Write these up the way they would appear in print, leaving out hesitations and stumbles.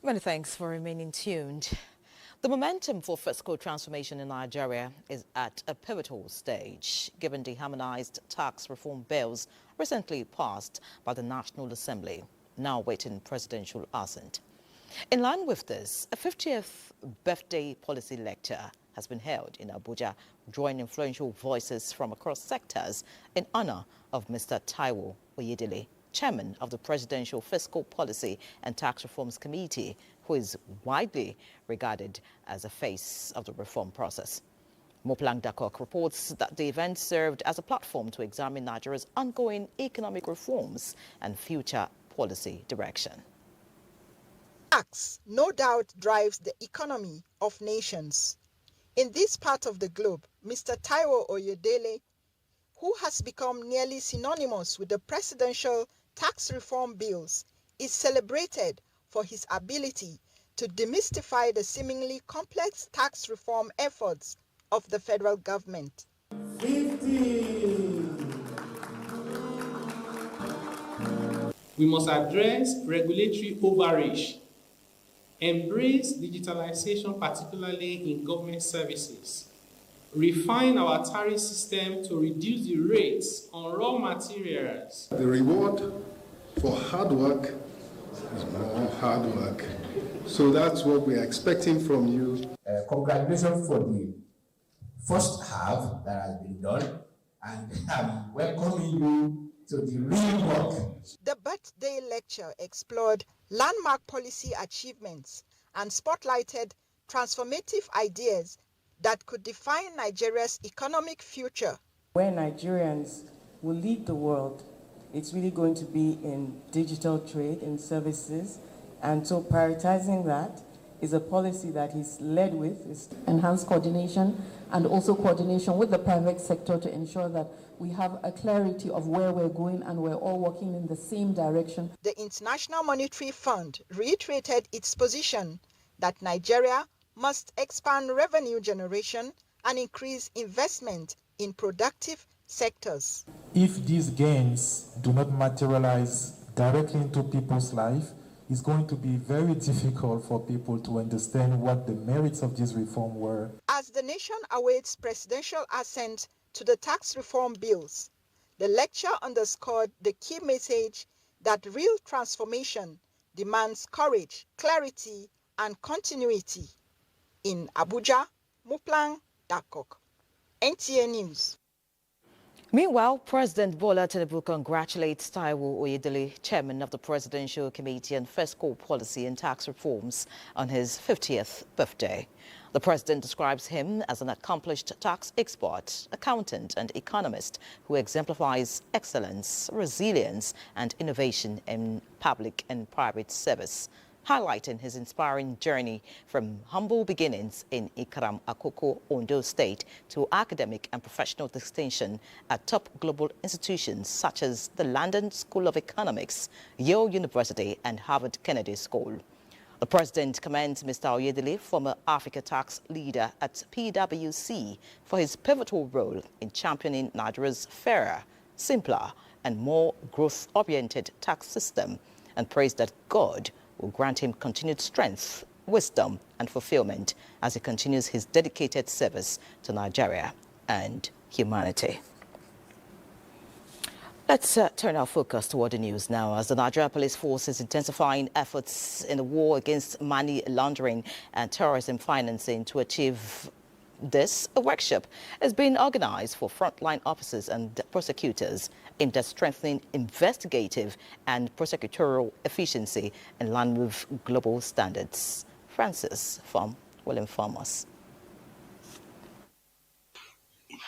Many thanks for remaining tuned. The momentum for fiscal transformation in Nigeria is at a pivotal stage, given the harmonized tax reform bills recently passed by the National Assembly, now awaiting presidential assent. In line with this, a 50th birthday policy lecture has been held in Abuja, drawing influential voices from across sectors in honor of Mr. Taiwo Oyedele, chairman of the Presidential Fiscal Policy and Tax Reforms Committee, who is widely regarded as a face of the reform process. Moplang Dakok reports that the event served as a platform to examine Nigeria's ongoing economic reforms and future policy direction. Tax, no doubt, drives the economy of nations. In this part of the globe, Mr. Taiwo Oyedele, who has become nearly synonymous with the presidential tax reform bills, is celebrated for his ability to demystify the seemingly complex tax reform efforts of the federal government. 15. We must address regulatory overreach, embrace digitalization, particularly in government services, refine our tariff system to reduce the rates on raw materials. The reward for hard work is more hard work. So that's what we're expecting from you. Congratulations for the first half that has been done, and I'm welcoming you to the real work. The birthday lecture explored landmark policy achievements and spotlighted transformative ideas that could define Nigeria's economic future. Where Nigerians will lead the world, it's really going to be in digital trade and services. And so prioritizing that is a policy that he's led with. Is enhanced coordination and also coordination with the private sector to ensure that we have a clarity of where we're going and we're all working in the same direction. The International Monetary Fund reiterated its position that Nigeria must expand revenue generation and increase investment in productive sectors. If these gains do not materialize directly into people's life, it's going to be very difficult for people to understand what the merits of this reform were. As the nation awaits presidential assent to the tax reform bills, the lecture underscored the key message that real transformation demands courage, clarity, and continuity. In Abuja, Moplang Dakok, NTA News. Meanwhile, President Bola Tinubu congratulates Taiwo Oyedele, chairman of the Presidential Committee on Fiscal Policy and Tax Reforms, on his 50th birthday. The president describes him as an accomplished tax expert, accountant and economist who exemplifies excellence, resilience and innovation in public and private service, highlighting his inspiring journey from humble beginnings in Ikaram Akoko, Ondo State, to academic and professional distinction at top global institutions such as the London School of Economics, Yale University, and Harvard Kennedy School. The president commends Mr. Oyedele, former Africa tax leader at PwC, for his pivotal role in championing Nigeria's fairer, simpler, and more growth-oriented tax system, and praised that God will grant him continued strength, wisdom, and fulfillment as he continues his dedicated service to Nigeria and humanity. Let's turn our focus toward the news now, as the Nigeria Police Force is intensifying efforts in the war against money laundering and terrorism financing. To achieve this, a workshop has been organized for frontline officers and prosecutors aimed at strengthening investigative and prosecutorial efficiency in line with global standards. Francis from will inform us.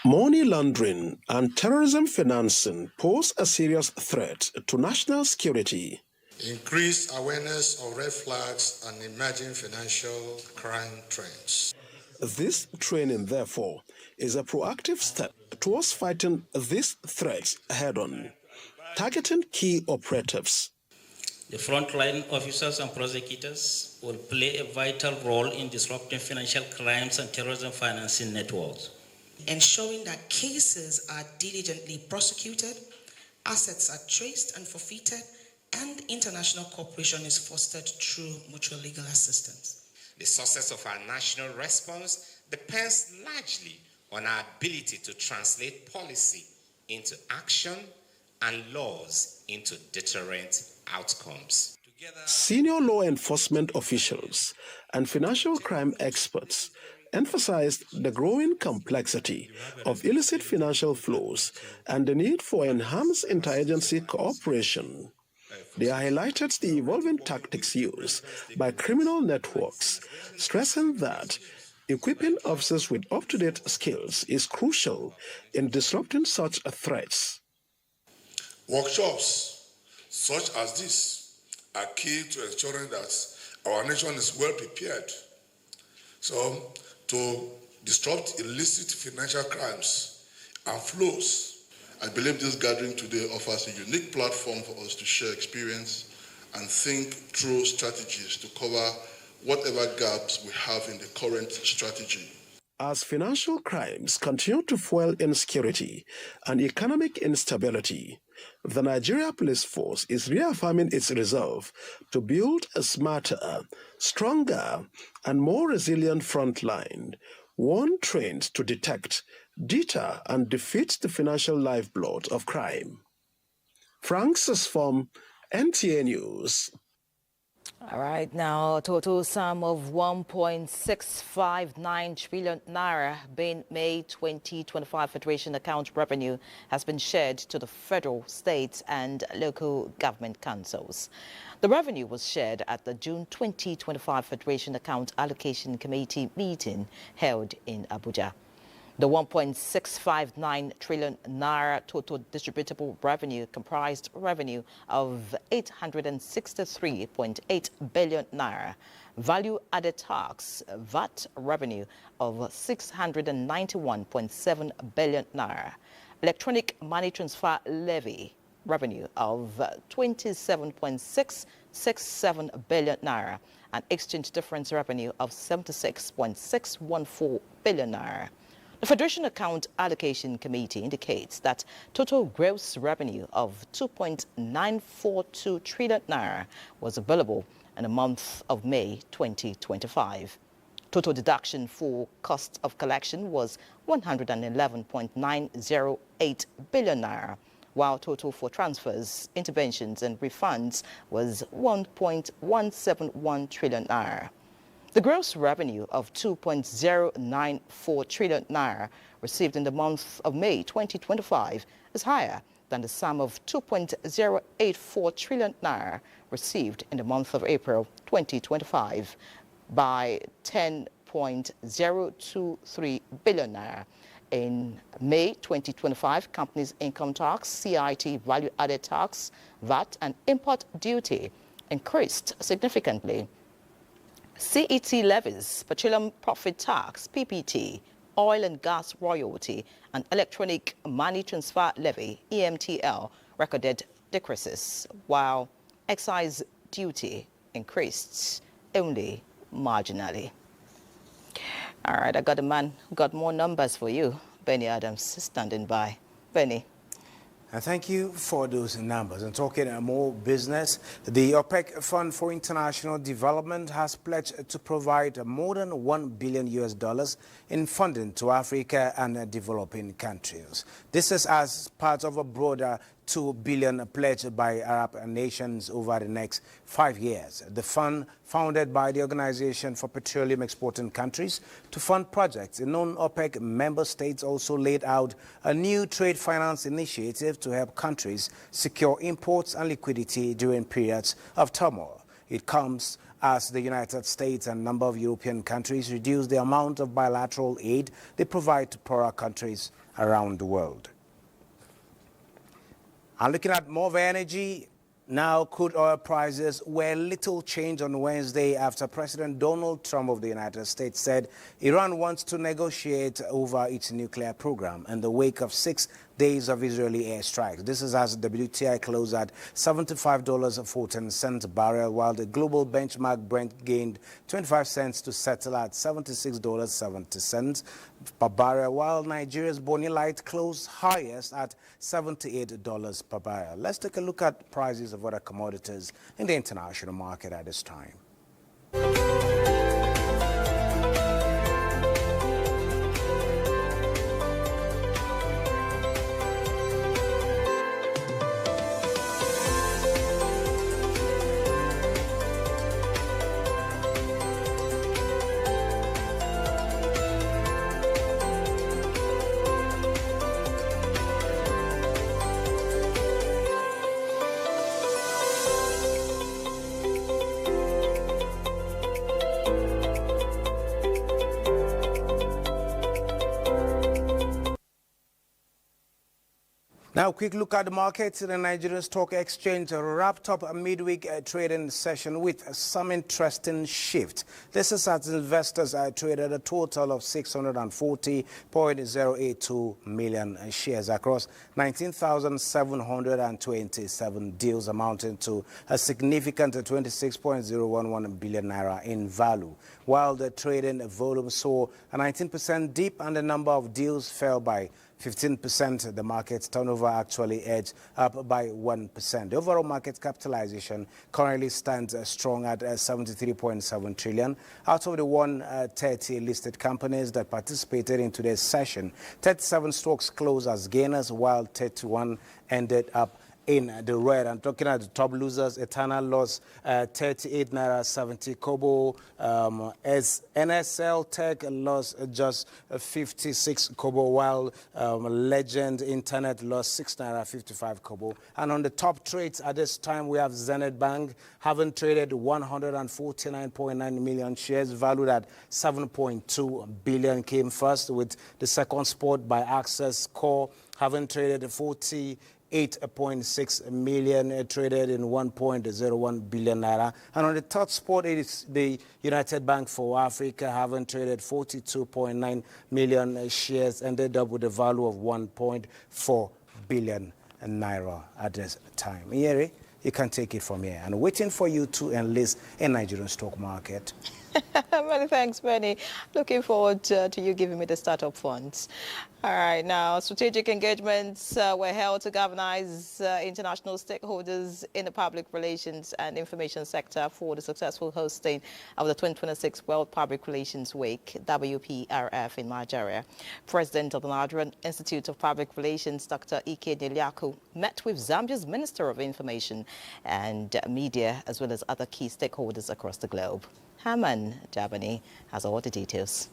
Money laundering and terrorism financing pose a serious threat to national security. Increased awareness of red flags and emerging financial crime trends. This training, therefore, is a proactive step towards fighting these threats head-on, targeting key operatives. The frontline officers and prosecutors will play a vital role in disrupting financial crimes and terrorism financing networks, ensuring that cases are diligently prosecuted, assets are traced and forfeited, and international cooperation is fostered through mutual legal assistance. The success of our national response depends largely on our ability to translate policy into action and laws into deterrent outcomes. Senior law enforcement officials and financial crime experts emphasized the growing complexity of illicit financial flows and the need for enhanced interagency cooperation. They highlighted the evolving tactics used by criminal networks, stressing that equipping officers with up-to-date skills is crucial in disrupting such threats. Workshops such as this are key to ensuring that our nation is well prepared. So, to disrupt illicit financial crimes and flows, I believe this gathering today offers a unique platform for us to share experience and think through strategies to cover whatever gaps we have in the current strategy. As financial crimes continue to fuel insecurity and economic instability, the Nigeria Police Force is reaffirming its resolve to build a smarter, stronger, and more resilient front line, one trained to detect, deter, and defeat the financial lifeblood of crime. Francis from NTA News. All right, now, total sum of 1.659 trillion naira being May 2025 Federation account revenue has been shared to the federal, state and local government councils. The revenue was shared at the June 2025 Federation Account Allocation Committee meeting held in Abuja. The 1.659 trillion naira total distributable revenue comprised revenue of 863.8 billion naira, value-added tax (VAT) revenue of 691.7 billion naira, electronic money transfer levy revenue of 27.667 billion naira, and exchange difference revenue of 76.614 billion naira. The Federation Account Allocation Committee indicates that total gross revenue of 2.942 trillion naira was available in the month of May 2025. Total deduction for cost of collection was 111.908 billion naira, while total for transfers, interventions and refunds was 1.171 trillion naira. The gross revenue of 2.094 trillion naira received in the month of May 2025 is higher than the sum of 2.084 trillion naira received in the month of April 2025 by 10.023 billion naira. In May 2025, companies' income tax, CIT, value-added tax, VAT, and import duty increased significantly. CET levies, petroleum profit tax, PPT, oil and gas royalty, and electronic money transfer levy, EMTL, recorded decreases, while excise duty increased only marginally. All right, I got a man who got more numbers for you. Benny Adams standing by. Benny. Thank you for those numbers. And talking more business, the OPEC Fund for International Development has pledged to provide more than $1 billion in funding to Africa and developing countries. This is as part of a broader $2 billion pledged by Arab nations over the next 5 years. The fund, founded by the Organization for Petroleum Exporting Countries to fund projects in non-OPEC member states, also laid out a new trade finance initiative to help countries secure imports and liquidity during periods of turmoil. It comes as the United States and a number of European countries reduce the amount of bilateral aid they provide to poorer countries around the world. And looking at more energy, now crude oil prices were little changed on Wednesday after President Donald Trump of the United States said Iran wants to negotiate over its nuclear program in the wake of 6 days of Israeli airstrikes. This is as WTI closed at $75.14 a barrel, while the global benchmark Brent gained 25 cents to settle at $76.70 per barrel, while Nigeria's Bonny Light closed highest at $78 per barrel. Let's take a look at prices of other commodities in the international market at this time. Now, a quick look at the markets. The Nigerian Stock Exchange wrapped up a midweek trading session with some interesting shift. This is as investors traded a total of 640.082 million shares across 19,727 deals, amounting to a significant 26.011 billion naira in value. While the trading volume saw a 19% dip and the number of deals fell by 15%, the market's turnover actually edged up by 1%. The overall market capitalization currently stands strong at 73.7 trillion. Out of the 130 listed companies that participated in today's session, 37 stocks closed as gainers, while 31 ended up in the red. I'm talking at the top losers. Eternal lost 38 naira 70 kobo. As NSL Tech lost just 56 kobo, while Legend Internet lost 6 naira 55 kobo. And on the top trades at this time, we have Zenith Bank having traded 149.9 million shares valued at 7.2 billion came first, with the second spot by Access Core having traded 8.6 million traded in 1.01 billion naira. And on the third spot, it is the United Bank for Africa, having traded 42.9 million shares, ended up with a value of 1.4 billion naira at this time. Yeri, you can take it from here. And waiting for you to enlist in Nigerian stock market. Many thanks, Benny. Looking forward to you giving me the startup funds. All right, now, strategic engagements were held to galvanize international stakeholders in the public relations and information sector for the successful hosting of the 2026 World Public Relations Week, WPRF, in Nigeria. President of the Nigerian Institute of Public Relations, Dr. Ike Neliaku, met with Zambia's Minister of Information and Media, as well as other key stakeholders across the globe. Haman Jabani has all the details.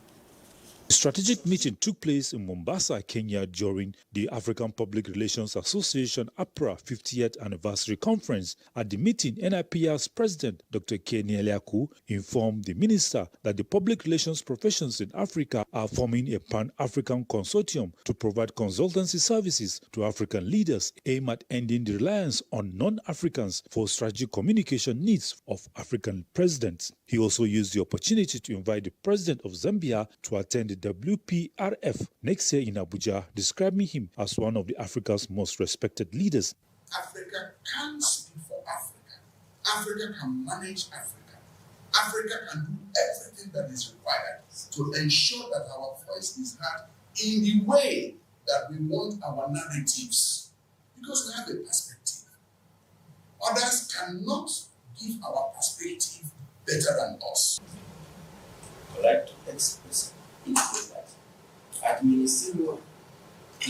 The strategic meeting took place in Mombasa, Kenya during the African Public Relations Association APRA 50th Anniversary Conference. At the meeting, NIPR's President, Dr. Kenny Eliaku, informed the minister that the public relations professions in Africa are forming a pan-African consortium to provide consultancy services to African leaders aimed at ending the reliance on non-Africans for strategic communication needs of African presidents. He also used the opportunity to invite the President of Zambia to attend the WPRF next year in Abuja, describing him as one of Africa's most respected leaders. Africa can speak for Africa. Africa can manage Africa. Africa can do everything that is required to ensure that our voice is heard in the way that we want our narratives, because we have a perspective. Others cannot give our perspective better than us. Correct? Explicit. That at ministerial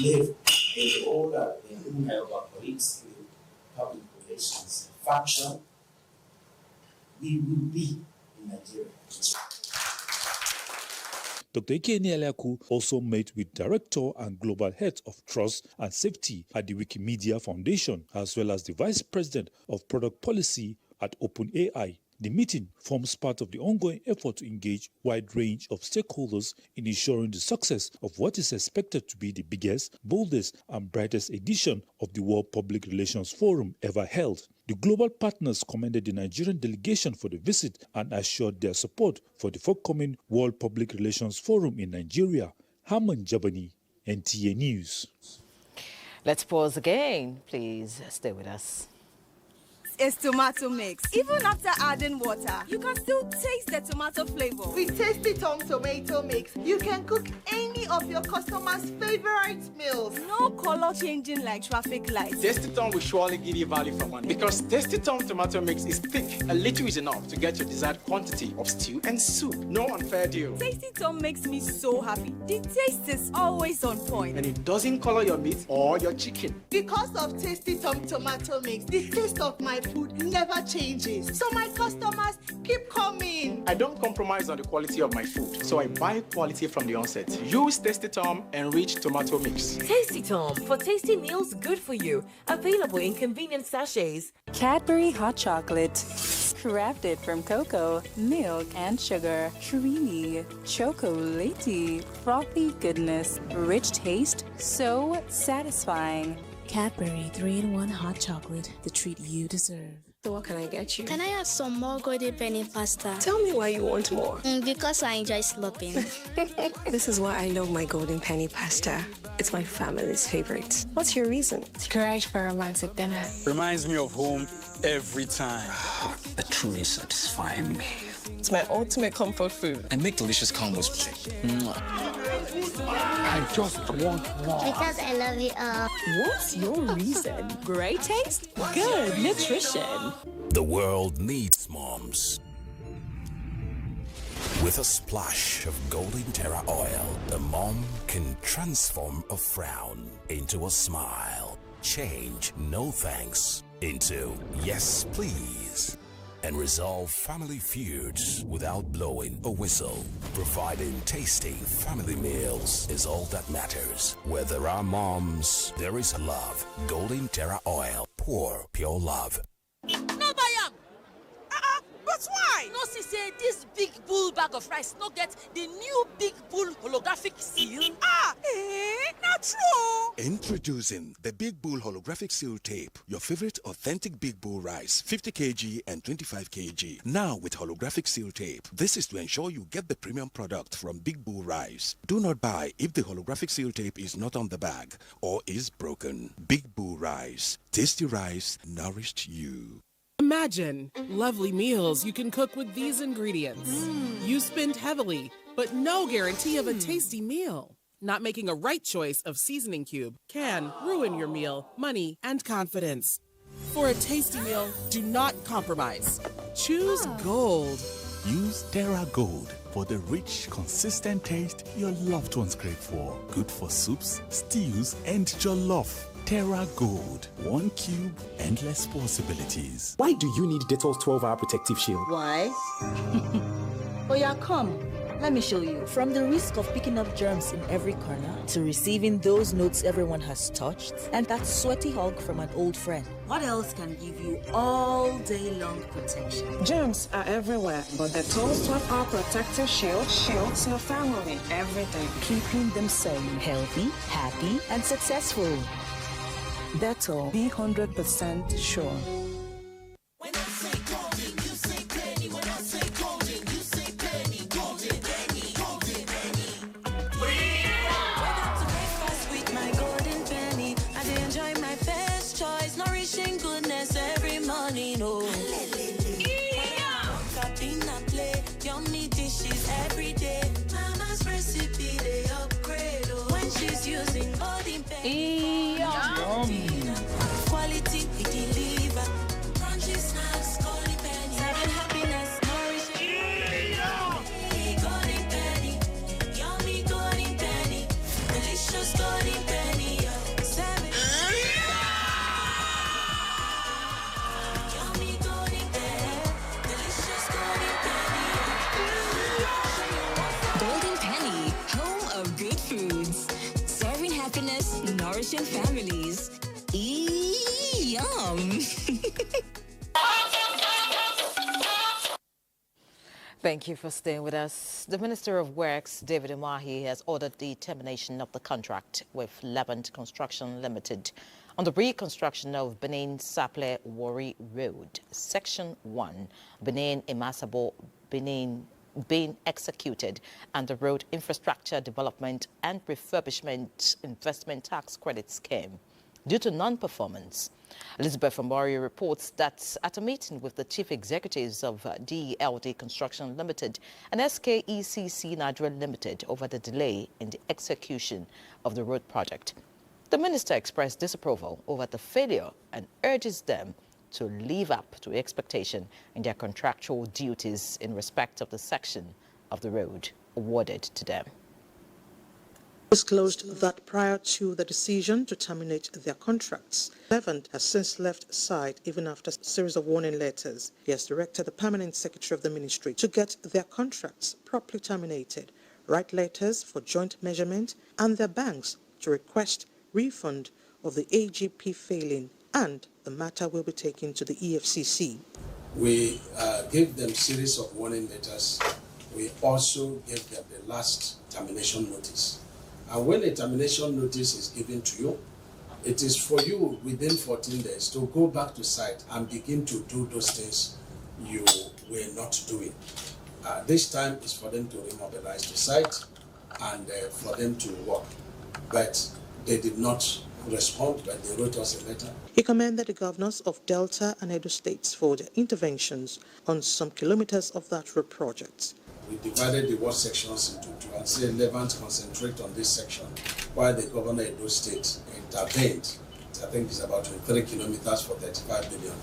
level, in all that we have our colleagues in public relations function, we will be in Nigeria. Dr. Ikeni Eliaku also met with Director and Global Head of Trust and Safety at the Wikimedia Foundation, as well as the Vice President of Product Policy at OpenAI. The meeting forms part of the ongoing effort to engage a wide range of stakeholders in ensuring the success of what is expected to be the biggest, boldest, and brightest edition of the World Public Relations Forum ever held. The global partners commended the Nigerian delegation for the visit and assured their support for the forthcoming World Public Relations Forum in Nigeria. Haman Jabani, NTA News. Let's pause again. Please stay with us. It's tomato mix. Even after adding water, you can still taste the tomato flavor. With Tasty Tom tomato mix, you can cook any of your customers' favorite meals. No color changing like traffic lights. Tasty Tom will surely give you value for money because Tasty Tom tomato mix is thick. A little is enough to get your desired quantity of stew and soup. No unfair deal. Tasty Tom makes me so happy. The taste is always on point. And it doesn't color your meat or your chicken. Because of Tasty Tom tomato mix, the taste of my food never changes. So my customers keep coming. I don't compromise on the quality of my food, so I buy quality from the onset. Use Tasty Tom enriched tomato mix. Tasty Tom for tasty meals good for you. Available in convenient sachets. Cadbury hot chocolate. Crafted from cocoa, milk, and sugar. Creamy, chocolatey, frothy goodness, rich taste, so satisfying. Cadbury 3-in-1 hot chocolate, the treat you deserve. So what can I get you? Can I have some more golden penny pasta? Tell me why you want more. Because I enjoy slopping. This is why I love my golden penny pasta. It's my family's favorite. What's your reason? Courage for romantic dinner. Reminds me of home every time. A truly satisfying meal. It's my ultimate comfort food. I make delicious combos. I just want more. Because I love you all. What's your reason? Great taste? Good nutrition. The world needs moms. With a splash of Golden Terra oil, a mom can transform a frown into a smile. Change no thanks into yes please. And resolve family feuds without blowing a whistle. Providing tasty family meals is all that matters. Where there are moms, there is love. Golden Terra oil, pour pure love. No buy am. But why? No see say this big bull bag of rice no get the new big bull holographic seal. Not true. Introducing the Big Bull Holographic Seal Tape, your favorite authentic Big Bull rice, 50 kg and 25 kg. Now with holographic seal tape. This is to ensure you get the premium product from Big Bull Rice. Do not buy if the holographic seal tape is not on the bag or is broken. Big Bull Rice. Tasty rice nourished you. Imagine lovely meals you can cook with these ingredients. You spend heavily, but no guarantee of a tasty meal. Not making a right choice of seasoning cube can ruin your meal, money, and confidence. For a tasty meal, do not compromise. Choose Gold. Use Terra Gold for the rich, consistent taste your loved ones crave for. Good for soups, stews, and jollof. Terra Gold. 1 cube, endless possibilities. Why do you need Dettol's 12-hour protective shield? Why? Oh yeah, come. Let me show you. From the risk of picking up germs in every corner to receiving those notes everyone has touched and that sweaty hug from an old friend. What else can give you all day long protection? Germs are everywhere, but the Dettol's 12-hour protective shield shields your family every day, keeping them safe, healthy, happy, and successful. Dettol, be 100% sure. When I say golden, you say penny. When I say golden, you say penny. Golden penny, golden penny. Wake up to breakfast with my golden penny. I dey enjoy my best choice, nourishing goodness every morning. Oh, Capina play, yummy dishes every day. Mama's recipe they upgrade. Oh, when she's using golden penny. Quality we deliver. Crunchy snacks, golden penny. Serving happiness, nourishing. Golden penny, yummy golden penny, delicious golden penny. Serving. Yummy golden penny, delicious golden penny. Golden Penny, home of good foods. Serving happiness, nourishing families. Yum! Thank you for staying with us. The Minister of Works, David Umahi, has ordered the termination of the contract with Levant Construction Limited on the reconstruction of Benin-Saple-Wari Road, Section 1, Benin-Imasabo, Benin, being executed and the Road Infrastructure Development and Refurbishment Investment Tax Credit Scheme. due to non-performance. Elizabeth Amori reports that at a meeting with the chief executives of DLD Construction Limited and SKECC Nigeria Limited over the delay in the execution of the road project, the minister expressed disapproval over the failure and urges them to live up to expectation in their contractual duties in respect of the section of the road awarded to them. Disclosed that prior to the decision to terminate their contracts, 11 has since left site even after a series of warning letters. He has directed the permanent secretary of the ministry to get their contracts properly terminated, write letters for joint measurement, and their banks to request refund of the AGP failing, and the matter will be taken to the EFCC. We gave them series of warning letters. We also gave them the last termination notice. And when a termination notice is given to you, it is for you within 14 days to go back to site and begin to do those things you were not doing. This time is for them to remobilize the site and for them to work. But they did not respond, but they wrote us a letter. He commended the governors of Delta and Edo states for their interventions on some kilometers of that road project. We divided the work sections into two and said Levant concentrate on this section, while the governor of Edo State intervened. I think it's about 23 kilometers for 35 billion.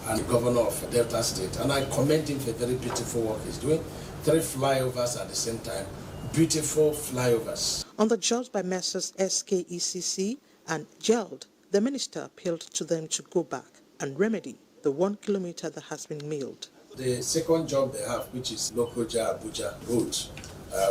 And the governor of Delta State, and I commend him for very beautiful work he's doing. 3 flyovers at the same time, beautiful flyovers. On the jobs by Messrs SKECC and GELD, the minister appealed to them to go back and remedy the 1 kilometer that has been milled. The second job they have, which is Lokoja Abuja road,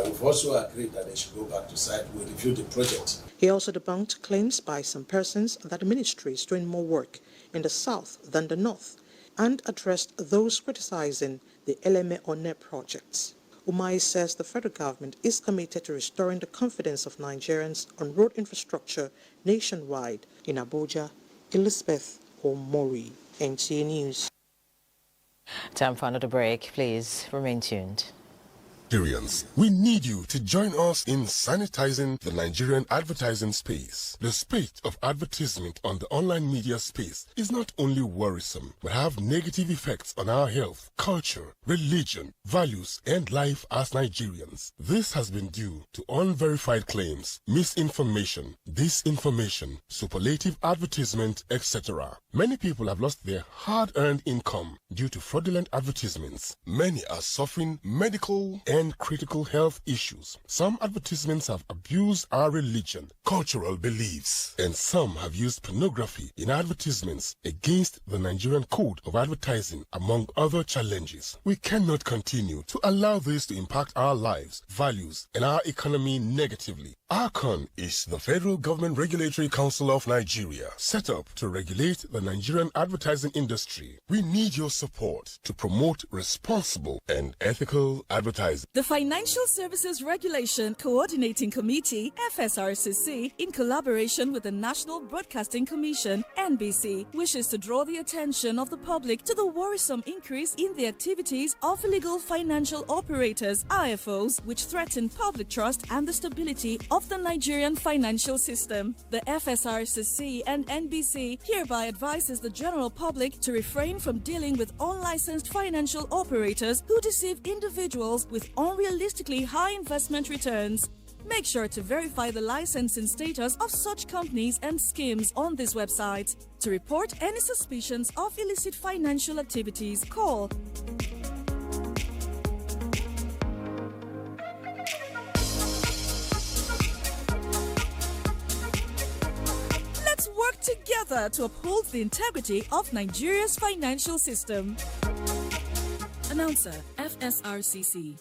we've also agreed that they should go back to site. We'll review the project. He also debunked claims by some persons that the ministry is doing more work in the south than the north, and addressed those criticizing the Eleme One projects. Umai says the federal government is committed to restoring the confidence of Nigerians on road infrastructure nationwide. In Abuja, Elizabeth Omori, NTA News. Time for another break. Please remain tuned. Nigerians, we need you to join us in sanitizing the Nigerian advertising space. The spate of advertisement on the online media space is not only worrisome, but have negative effects on our health, culture, religion, values, and life as Nigerians. This has been due to unverified claims, misinformation, disinformation, superlative advertisement, etc. Many people have lost their hard-earned income due to fraudulent advertisements. Many are suffering medical and critical health issues. Some advertisements have abused our religion, cultural beliefs, and some have used pornography in advertisements against the Nigerian Code of Advertising, among other challenges. We cannot continue to allow this to impact our lives, values, and our economy negatively. ARCON is the Federal Government Regulatory Council of Nigeria, set up to regulate the Nigerian advertising industry. We need your support to promote responsible and ethical advertising. The Financial Services Regulation Coordinating Committee, FSRCC, in collaboration with the National Broadcasting Commission, NBC, wishes to draw the attention of the public to the worrisome increase in the activities of illegal financial operators, IFOs, which threaten public trust and the stability of the Nigerian financial system. The FSRCC and NBC hereby advises the general public to refrain from dealing with unlicensed financial operators who deceive individuals with unrealistically high investment returns. Make sure to verify the licensing status of such companies and schemes on this website. To report any suspicions of illicit financial activities, call work together to uphold the integrity of Nigeria's financial system. Announcer, FSRCC.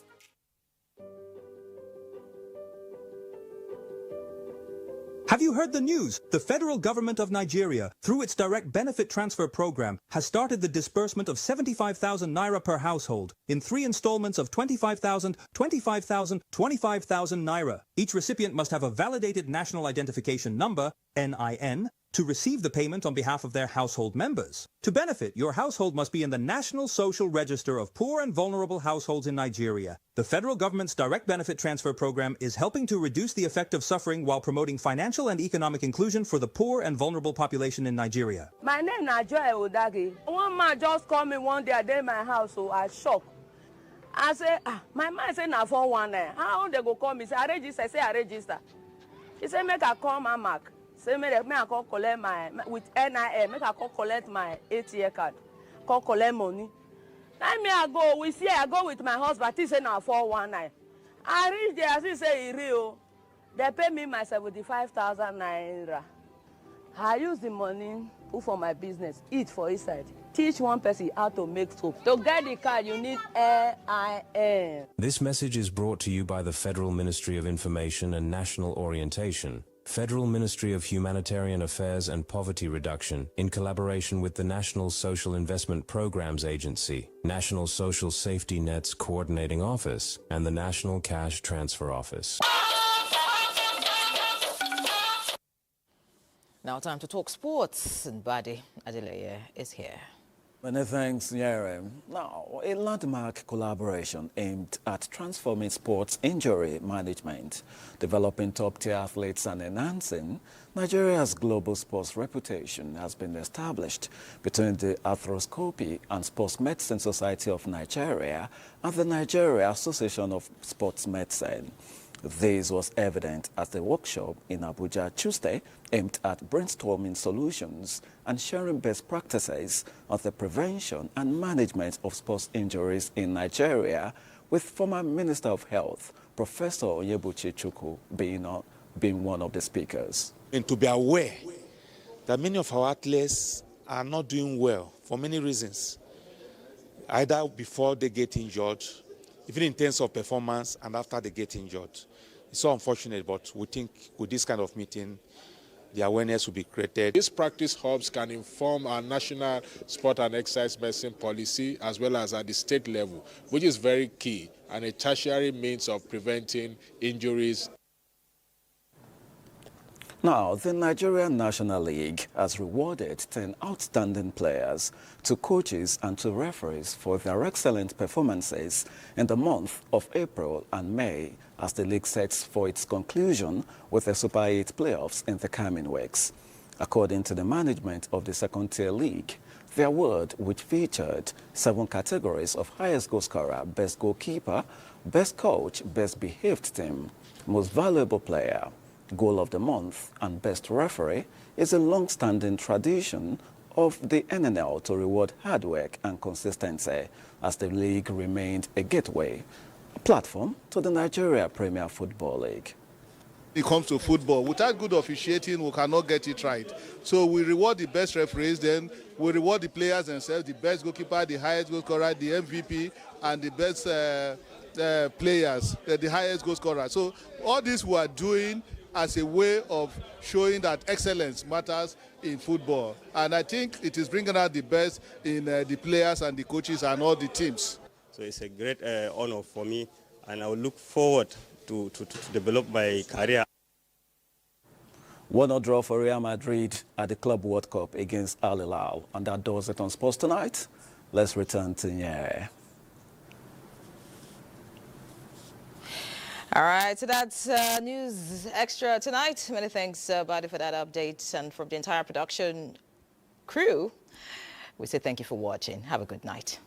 Have you heard the news? The federal government of Nigeria, through its direct benefit transfer program, has started the disbursement of 75,000 naira per household in 3 installments of 25,000, 25,000, 25,000 naira. Each recipient must have a validated national identification number, NIN, to receive the payment on behalf of their household members. To benefit, your household must be in the National Social Register of Poor and Vulnerable Households in Nigeria. The federal government's direct benefit transfer program is helping to reduce the effect of suffering while promoting financial and economic inclusion for the poor and vulnerable population in Nigeria. My name is Joy Odagi. One man just called me one day, I did in my house, so I shocked. I say, my man say na 419. How they go call me? Say I register. I say I register. He say make I call my mark. Say make I call collect my with NIA. Make I call collect my ATM card. Call collect money. Now me I go. We see I go with my husband. He say na 419. I reach there. As he say he real. They pay me my 75,000 naira. I use the money put for my business. Eat for inside. Teach one person how to make soap. To get the card, you need NIN. This message is brought to you by the Federal Ministry of Information and National Orientation, Federal Ministry of Humanitarian Affairs and Poverty Reduction, in collaboration with the National Social Investment Programs Agency, National Social Safety Net's Coordinating Office, and the National Cash Transfer Office. Now time to talk sports, and Badi Adeleye is here. Many thanks, Nyere. Now, a landmark collaboration aimed at transforming sports injury management, developing top-tier athletes and enhancing Nigeria's global sports reputation has been established between the Arthroscopy and Sports Medicine Society of Nigeria and the Nigeria Association of Sports Medicine. This was evident at the workshop in Abuja Tuesday, aimed at brainstorming solutions and sharing best practices on the prevention and management of sports injuries in Nigeria, with former Minister of Health, Professor Onyebuchi Chukwu, being one of the speakers. And to be aware that many of our athletes are not doing well for many reasons, either before they get injured, even in terms of performance, and after they get injured. It's so unfortunate, but we think with this kind of meeting, the awareness will be created. These practice hubs can inform our national sport and exercise medicine policy as well as at the state level, which is very key and a tertiary means of preventing injuries. Now, the Nigerian National League has rewarded 10 outstanding players, 2 coaches and 2 referees for their excellent performances in the month of April and May as the league sets for its conclusion with the Super 8 playoffs in the coming weeks. According to the management of the second-tier league, the award, which featured 7 categories of highest goal scorer, best goalkeeper, best coach, best behaved team, most valuable player, goal of the month and best referee, is a long-standing tradition of the NNL to reward hard work and consistency, as the league remained a gateway, a platform to the Nigeria Premier Football League. When it comes to football, without good officiating, we cannot get it right. So we reward the best referees, then we reward the players themselves, the best goalkeeper, the highest goal scorer, the MVP, and the best players, the highest goal scorer. So all this we are doing as a way of showing that excellence matters in football. And I think it is bringing out the best in the players and the coaches and all the teams. So it's a great honor for me, and I will look forward to develop my career. 1-0 draw for Real Madrid at the Club World Cup against Al Hilal. And that does it on Sports Tonight. Let's return to Nyere. All right, so that's News Extra tonight. Many thanks, Badi, for that update. And from the entire production crew, we say thank you for watching. Have a good night.